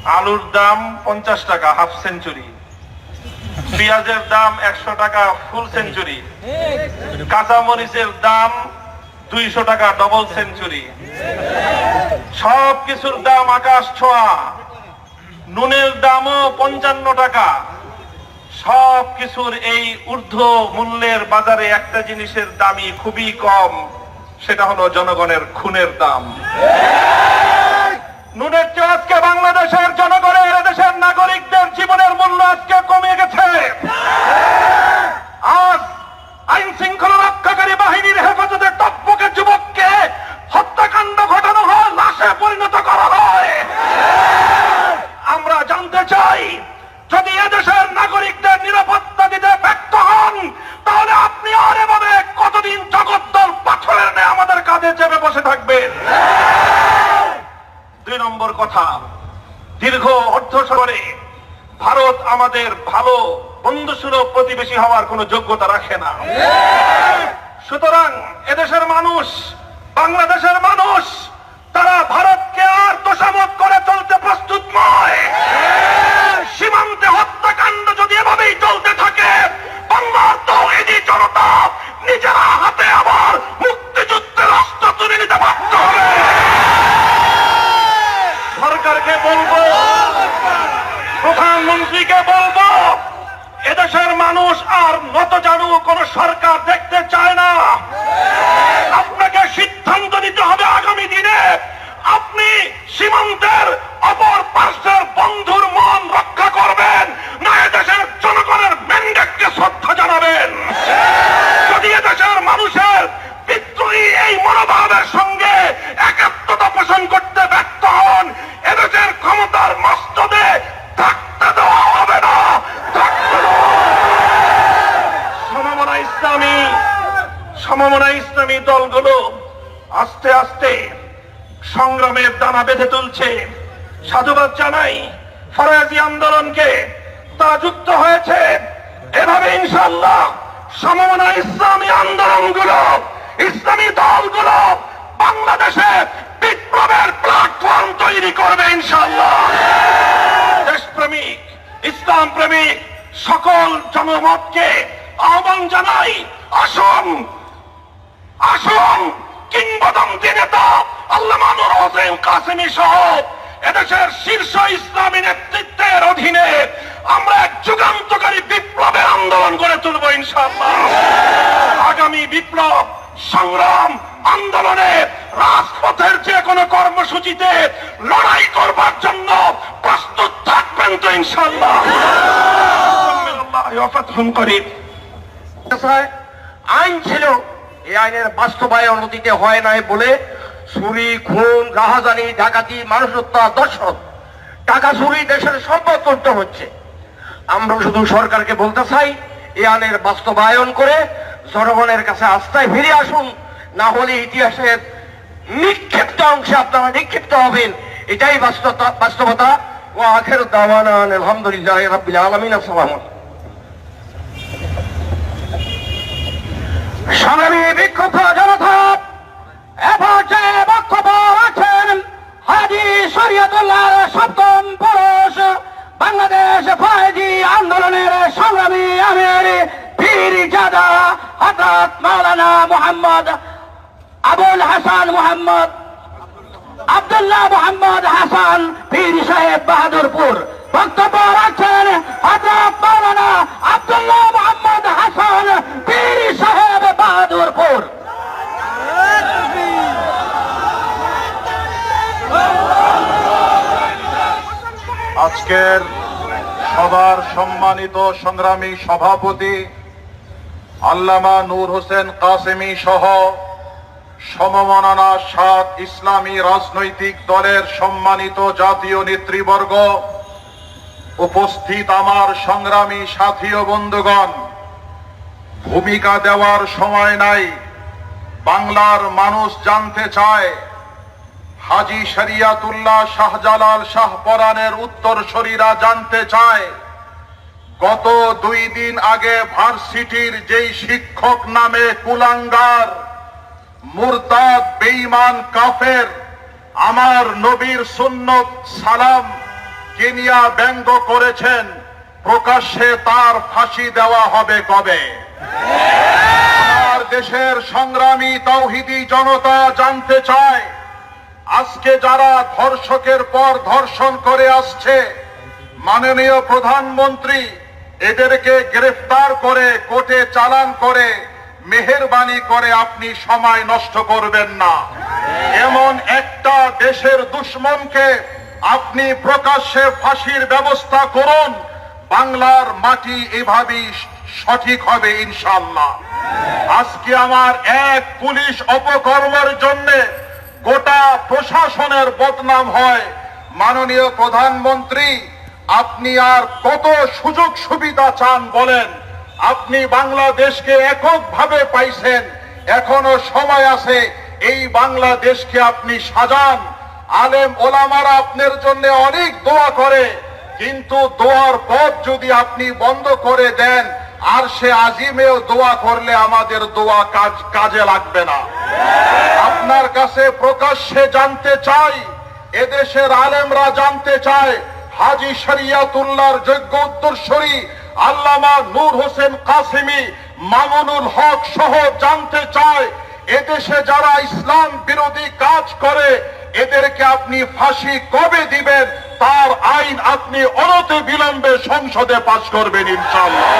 আলুর দাম 50 টাকা হাফ সেঞ্চুরি, পেঁয়াজের দাম 100 টাকা ফুল সেঞ্চুরি, কাঁচামরিচের দাম 200 টাকা ডবল সেঞ্চুরি, সব কিছুর দাম আকাশ ছোঁয়া। নুনের দামও 55 টাকা। সব কিছুর এই ঊর্ধ্ব মূল্যের বাজারে একটা জিনিসের দামই খুবই কম, সেটা হলো জনগণের খুনের দাম। নুনের চেয়ে আজকে বাংলাদেশের জনগণের, এদেশের নাগরিকদের জীবনের মূল্য আজকে কমে গেছে। আজ আইন শৃঙ্খলা রক্ষাকারী বাহিনীর হেফাজতে টকবকে যুবককে হত্যাকাণ্ড ঘটানো হয়, লাশে পরিণত করা হয়। আমরা জানতে চাই, যদি এদেশের নাগরিকদের নিরাপত্তা দিতে ব্যর্থ হন, তাহলে আপনি আর এভাবে কতদিন জগদ্দল পাথরের ন্যায় আমাদের কাঁধে চেপে বসে থাকবেন? 2 নম্বর কথা, দীর্ঘ অর্ধশতরে ভারত আমাদের ভালো বন্ধুসুলভ প্রতিবেশী হওয়ার কোন যোগ্যতা রাখে না। সুতরাং এদেশের মানুষ, বাংলাদেশের মানুষ, তারা ভারতকে আর তোষামত করে চলতে প্রস্তুত নয়। সীমান্তে হত্যাকাণ্ড যদি এভাবেই চলতে থাকে, বাংলার তাওহীদি জনতা নিজেরা হাতে আবার মুক্তিযুদ্ধের অস্ত্র তুলে নিতে বাধ্য হবে। সরকারকে বলবো, প্রধানমন্ত্রীকে বলবো, এদেশের মানুষ আর নতজানু কোন সরকার দেখতে চায় না। আপনাকে সিদ্ধান্ত নিতে হবে আগামী দিনে আপনি সীমান্তের অপর পার্শ্বের বন্ধুর মন রক্ষা করবেন, না এদেশের জনগণের ম্যান্ডেটকে শ্রদ্ধা জানাবেন। যদি এদেশের মানুষের বিদ্রোহী এই মনোভাবের সঙ্গে একাত্মতা পোষণ করতে ব্যর্থ হন, এদেশের ক্ষমতার মস্তদে থাকতে দেওয়া হবে না। সমমনা ইসলামী দলগুলো আস্তে আস্তে সংগ্রামের দানা বেঁধে তুলছে। সাধুবাদ জানাই ফরাজি আন্দোলনকে, তারা যুক্ত হয়েছে। এভাবে ইনশাআল্লাহ সমমনা ইসলামী আন্দোলনগুলো, ইসলামী দলগুলো বাংলাদেশে বিপ্লবের প্ল্যাটফর্ম তৈরি করবে ইনশাআল্লাহ। দেশপ্রেমিক, ইসলাম প্রেমিক সকল জনমতকে আহ্বান জানাই, আসুন আসুন কিংবদন্তি নেতা আল্লামা নূর হোসেন কাসেমী সহ এদেশের শীর্ষ ইসলামী নেতৃত্বের অধীনে আমরা এক যুগান্তকারী বিপ্লবের আন্দোলন গড়ে তুলব ইনশাআল্লাহ। আগামী বিপ্লব সংগ্রাম আন্দোলনে রাজপথের যে কোনো কর্মসূচিতে লড়াই করবার জন্য প্রস্তুত থাকবেন তো ইনশাআল্লাহ। আইন ছিল, এই আইনের বাস্তবায়ন অতীতে হয় নাই বলে চুরি, খুন, রাহাজানি, ডাকাতি, মানুষ হত্যা, দর্শন, টাকা চুরি, দেশের সম্পদ করতে হচ্ছে। আমরা শুধু সরকারকে বলতে চাই, এই আইনের বাস্তবায়ন করে জনগণের কাছে আস্থায় ফিরে আসুন, না হলে ইতিহাসের নিক্ষিপ্ত অংশে আপনারা নিক্ষিপ্ত হবেন। এটাই বাস্তবতা। ও আখির দাওয়ানা আলহামদুলিল্লাহি রাব্বিল আলামিন। আসসালামু আলাইকুম। সংগ্রামী বিক্ষুব্ধ জনতা, এ পর্যায়ে বক্তব্য রাখছেন হাজী শরীয়তুল্লাহর সপ্তম পুরুষ, বাংলাদেশ ফয়জি আন্দোলনের সংগ্রামী আমির পীরজাদা হযরত মাওলানা মুহাম্মদ আবুল হাসান মুহাম্মদ আব্দুল্লাহ মুহাম্মদ হাসান পীর সাহেব বাহাদুরপুর। বক্তব্য রাখছেন হযরত মাওলানা আব্দুল্লাহ মুহাম্মদ হাসান পীর সাহেব বাহাদুরপুর। আজকের সবার সম্মানিত সংগ্রামী সভাপতি আল্লামা নূর হোসেন কাসেমী সহ সমমনা 7 ইসলামী রাজনৈতিক দলের সম্মানিত জাতীয় নেতৃবর্গ, উপস্থিত আমার সংগ্রামী সাথী ও বন্ধুগণ, ভূমিকা দেওয়ার সময় নাই। বাংলার মানুষ জানতে চায়, হাজী শরিয়াতুল্লাহ শাহজালাল শাহপরানের উত্তরসূরিরা জানতে চায়, গত 2 দিন আগে ভার্সিটির যেই শিক্ষক নামে কুলাঙ্গার, মুরতাদ, বেঈমান, কাফের আমার নবীর সুন্নত সালাম কেনিয়া ব্যঙ্গ করেছেন, প্রকাশ্যে তার ফাঁসি দেওয়া হবে কবে? আমার দেশের সংগ্রামী তাওহীদি জনতা জানতে চায়, আজকে যারা ধর্ষকের পর ধর্ষণ করে আসছে, মাননীয় প্রধানমন্ত্রী এদেরকে গ্রেফতার করে কোর্টে চালান করে মেহেরবানি করে আপনি সময় নষ্ট করবেন না। এমন একটা দেশের দুশমনকে আপনি প্রকাশ্যে ফাঁসির ব্যবস্থা করুন, বাংলার মাটি এভাবেই সঠিক হবে ইনশাআল্লাহ। আজকে আমার এক পুলিশ অপকর্মের জন্য গোটা প্রশাসনের বদনাম হয়। মাননীয় প্রধানমন্ত্রী, আপনি আর কত সুযোগ সুবিধা চান বলেন? আপনি বাংলাদেশকে এককভাবে পাইছেন, এখনো সময় আছে এই বাংলাদেশকে আপনি সাজান। আলেম ওলামারা আপনার জন্য অনেক দোয়া করে, কিন্তু দোয়ার পথ যদি আপনি বন্ধ করে দেন, আর সে আজিমেও দোয়া করলে আমাদের দোয়া কাজে লাগবে না। আপনার কাছে প্রকাশ্যে জানতে চাই, এদেশের আলেমরা জানতে চায়, হাজী শরিয়াতুল্লাহর যোগ্য উত্তরসূরি আল্লামা নূর হোসেন কাসেমি, মামুনুল হক সহ জানতে চায়, এদেশে যারা ইসলাম বিরোধী কাজ করে এদেরকে আপনি ফাঁসি কবে দিবেন, তার আইন আপনি অনতি বিলম্বে সংসদে পাস করবেন ইনশাআল্লাহ।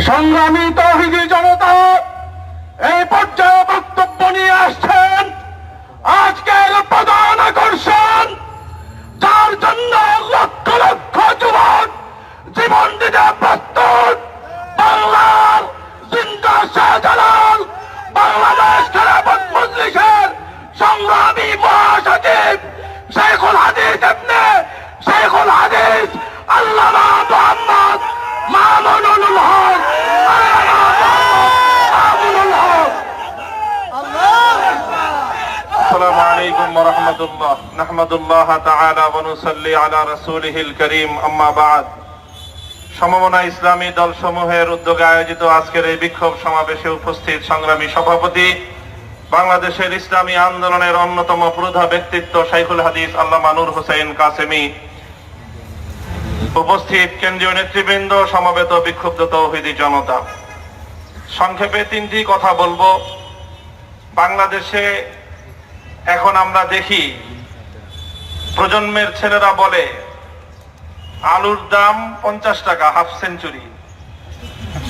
সংগ্রামী তাওহীদি জনতা এই পর্যায়ে বক্তব্য নিয়ে আসছেন আজকের প্রধান আকর্ষণ, যার জন্য লক্ষ লক্ষ যুবক জীবন দিতে প্রস্তুত, বাংলার জিন্দা শাহজালাল, বাংলাদেশ খেলাফত মজলিসের সংগ্রামী মহাসচিব শেখুল হাদিস ইবনে শেখুল হাদিস আল্লামা মুহাম্মদ মামুনুল হক, মামুনুল হক। السلام عليكم ورحمة الله نحمد الله تعالى ونصلي على رسوله الكريم أما بعد সমমনা ইসলামী দল সমূহের উদ্যোগে আয়োজিত আজকের এই বিক্ষোভ সমাবেশে উপস্থিত সংগ্রামী সভাপতি, বাংলাদেশের ইসলামী আন্দোলনের অন্যতম প্রধান ব্যক্তিত্ব শেখুল হাদিস আল্লামা নূর হোসেন কাসেমি, উপস্থিত কেন্দ্রীয় নেতৃবৃন্দ, সমবেত বিক্ষুব্ধ তাওহীদি জনতা, সংক্ষেপে তিনটি কথা বলবো। বাংলাদেশে এখন আমরা দেখি প্রজন্মের ছেলেরা বলে আলুর দাম 50 টাকা হাফ সেঞ্চুরি,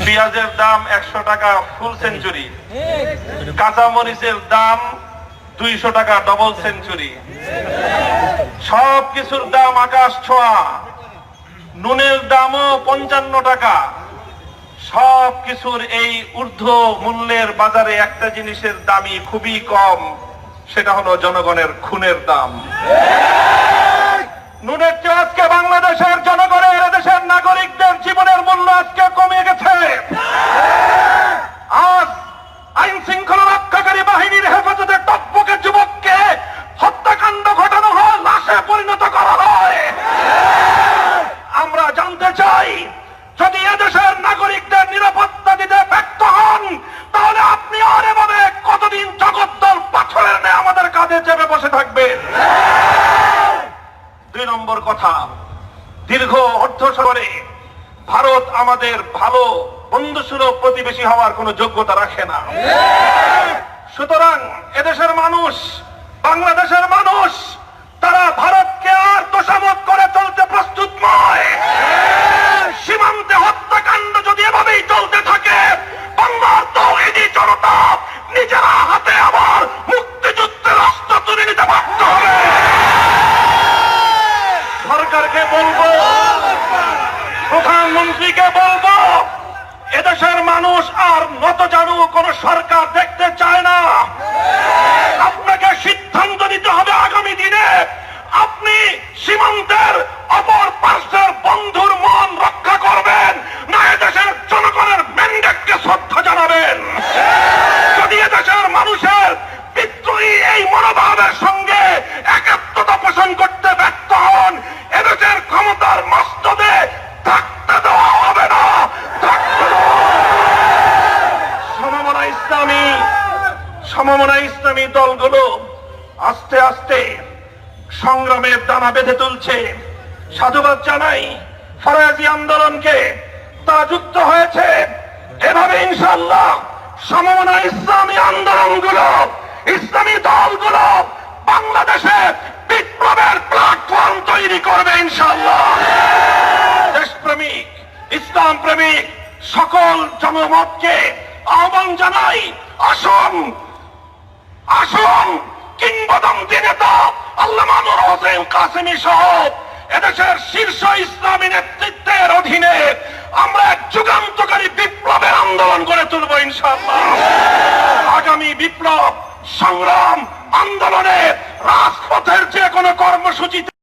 পেঁয়াজের দাম 100 টাকা ফুল সেঞ্চুরি, কাঁচা মরিচের দাম 200 টাকা ডবল সেঞ্চুরি, সব কিছুর দাম আকাশ ছোঁয়া, নুনের দামও 55 টাকা। সব কিছুর এই ঊর্ধ্ব মূল্যের বাজারে একটা জিনিসের দামই খুবই কম, সেটা হলো জনগণের খুনের দাম। নুনের চেয়ে আজকে বাংলাদেশের জনগণের, এদেশের নাগরিকদের জীবনের মূল্য আজকে কমে গেছে। আজ আইন শৃঙ্খলা রক্ষাকারী বাহিনীর হেফাজতে টকবকে যুবককে হত্যাকাণ্ড ঘটানো হয়, লাশে পরিণত করা হয়। আমরা জানতে চাই, যদি এদেশের নাগরিকদের নিরাপত্তা দিতে ব্যর্থ হন, তাহলে আপনি আর এভাবে কতদিন জগদ্দল পাথরের ন্যায় আমাদের কাঁধে চেপে বসে থাকবেন? 2 নম্বর কথা, দীর্ঘ অর্ধশতরে ভারত আমাদের ভালো বন্ধুসুলভ প্রতিবেশী হওয়ার কোন যোগ্যতা রাখে না। সুতরাং এদেশের মানুষ, বাংলাদেশের মানুষ, তারা ভারতকে আর তোষামত করে চলতে প্রস্তুত নয়। সীমান্তে হত্যাকাণ্ড যদি এভাবেই চলতে থাকে, বাংলার তাওহীদি জনতা নিজেরা হাতে আবার মুক্তিযুদ্ধের অস্ত্র তুলে নিতে বাধ্য হবে। সরকারকে বলবো, প্রধানমন্ত্রীকে বলবো, এদেশের মানুষ আর নতজানু কোন সরকার দেখতে চায় না। আপনাকে সিদ্ধান্ত নিতে হবে আগামী দিনে আপনি সীমান্তের অপর পার্শ্বের বন্ধুর মন রক্ষা করবেন, না এদেশের জনগণের ম্যান্ডেটকে শ্রদ্ধা জানাবেন। যদি এদেশের সমমনা ইসলামী দলগুলো আস্তে আস্তে সংগ্রামের দানা বেঁধে তুলছে। সাধুবাদ জানাই ফরাজি আন্দোলনকে, তারা যুক্ত হয়েছে। এভাবে ইনশাআল্লাহ সমমনা ইসলামী আন্দোলনগুলো, ইসলামী দলগুলো বাংলাদেশে বিপ্লবের প্ল্যাটফর্ম তৈরি করবে ইনশাআল্লাহ। দেশপ্রেমিক, ইসলাম প্রেমিক সকল জনমতকে আহ্বান জানাই, আসুন আসুন কিংবদন্তি নেতা আল্লামা নূর হোসেন কাসেমী সহ এদেশের শীর্ষ